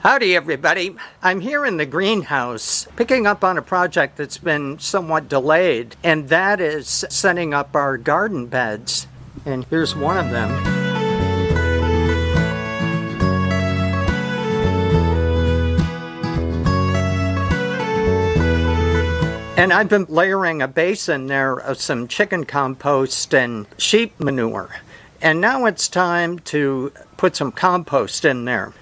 Howdy everybody. I'm here in the greenhouse picking up on a project that's been somewhat delayed, and that is setting up our garden beds. And here's one of them. And I've been layering a basin there of some chicken compost and sheep manure. And now it's time to put some compost in there.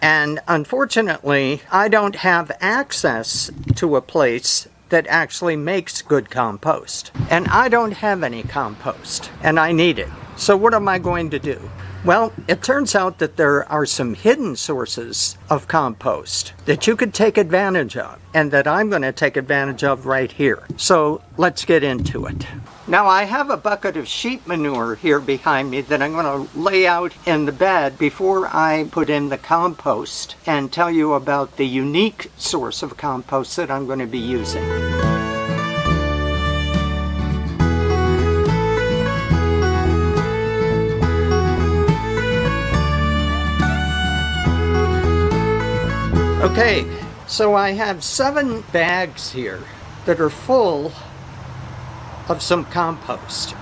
And unfortunately, I don't have access to a place that actually makes good compost. And I don't have any compost, and I need it. So what am I going to do? Well, it turns out that there are some hidden sources of compost that you could take advantage of, and that I'm going to take advantage of right here. So let's get into it. Now I have a bucket of sheep manure here behind me that I'm going to lay out in the bed before I put in the compost and tell you about the unique source of compost that I'm going to be using. Okay, so I have 7 bags here that are full of some compost.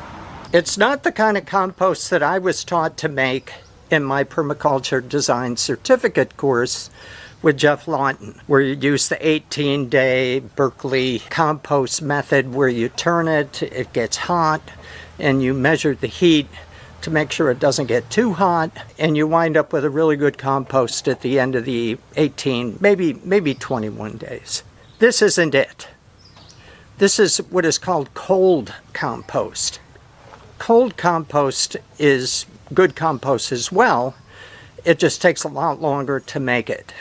It's not the kind of compost that I was taught to make in my permaculture design certificate course with Jeff Lawton, where you use the 18-day Berkeley compost method, where you turn it, it gets hot, and you measure the heat to make sure it doesn't get too hot, and you wind up with a really good compost at the end of the 18, maybe 21 days. This isn't it. This is what is called cold compost. Cold compost is good compost as well. It just takes a lot longer to make it.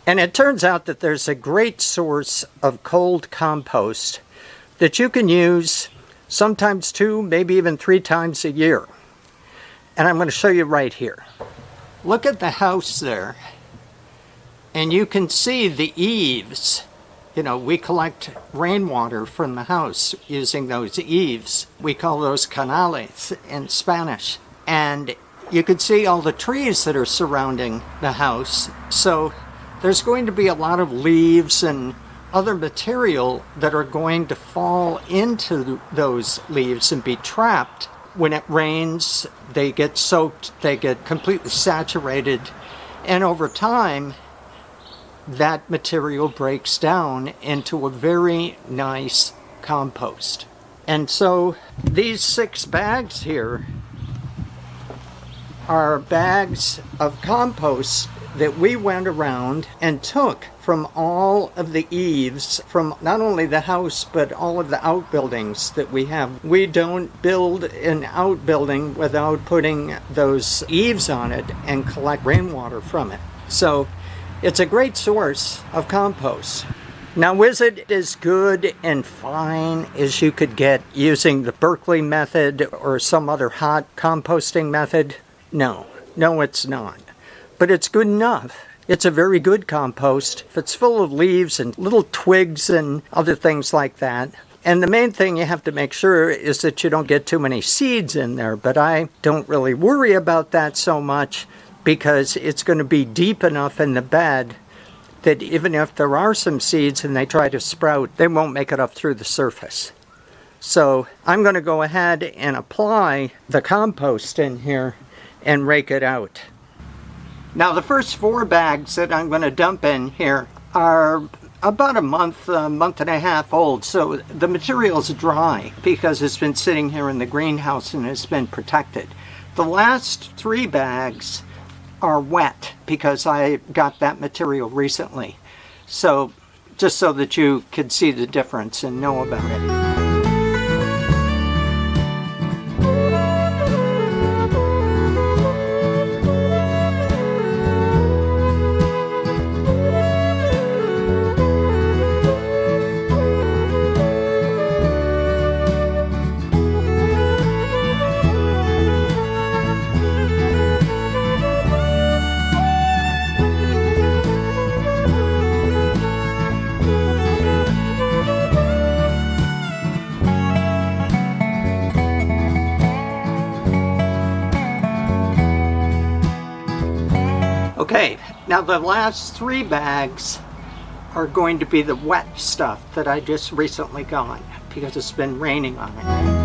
And it turns out that there's a great source of cold compost that you can use sometimes 2, maybe even 3 times a year. And I'm going to show you right here. Look at the house there, and you can see the eaves. You know, we collect rainwater from the house using those eaves. We call those canales in Spanish. And you can see all the trees that are surrounding the house. So there's going to be a lot of leaves and other material that are going to fall into those leaves and be trapped. When it rains, they get soaked, they get completely saturated, and over time, that material breaks down into a very nice compost. And so these 6 bags here are bags of compost that we went around and took from all of the eaves, from not only the house, but all of the outbuildings that we have. We don't build an outbuilding without putting those eaves on it and collect rainwater from it. So it's a great source of compost. Now, is it as good and fine as you could get using the Berkeley method or some other hot composting method? No, it's not. But it's good enough. It's a very good compost. It's full of leaves and little twigs and other things like that. And the main thing you have to make sure is that you don't get too many seeds in there. But I don't really worry about that so much, because it's going to be deep enough in the bed that even if there are some seeds and they try to sprout, they won't make it up through the surface. So I'm going to go ahead and apply the compost in here and rake it out. Now the first 4 bags that I'm going to dump in here are about a month and a half old, so the material's dry because it's been sitting here in the greenhouse and it's been protected. The last 3 bags are wet because I got that material recently. So just so that you can see the difference and know about it. Okay, Now the last 3 bags are going to be the wet stuff that I just recently got because it's been raining on it.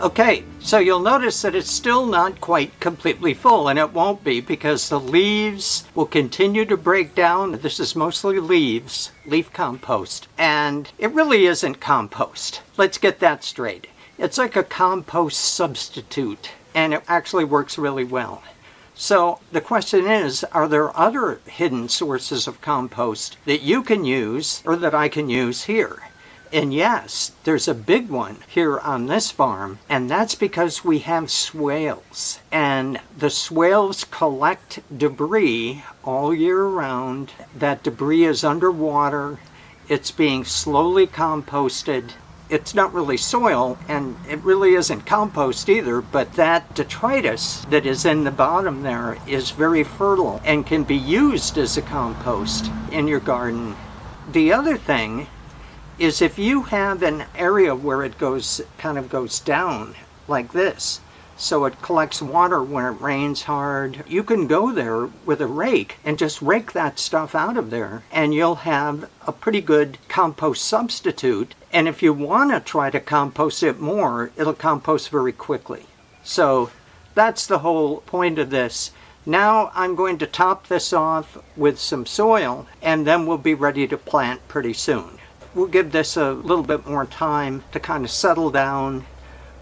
Okay, so you'll notice that it's still not quite completely full, and it won't be because the leaves will continue to break down. This is mostly leaves, leaf compost, and it really isn't compost. Let's get that straight. It's like a compost substitute, and it actually works really well. So the question is, are there other hidden sources of compost that you can use or that I can use here? And yes, there's a big one here on this farm, and that's because we have swales. And the swales collect debris all year round. That debris is underwater. It's being slowly composted. It's not really soil, and it really isn't compost either, but that detritus that is in the bottom there is very fertile and can be used as a compost in your garden. The other thing is if you have an area where it kind of goes down like this, so it collects water when it rains hard, you can go there with a rake and just rake that stuff out of there, and you'll have a pretty good compost substitute. And if you want to try to compost it more, it'll compost very quickly. So that's the whole point of this. Now I'm going to top this off with some soil, and then we'll be ready to plant pretty soon. We'll give this a little bit more time to kind of settle down.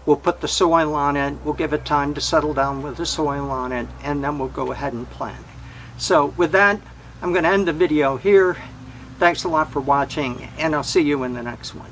We'll put the soil on it. We'll give it time to settle down with the soil on it, and then we'll go ahead and plant. So with that, I'm going to end the video here. Thanks a lot for watching, and I'll see you in the next one.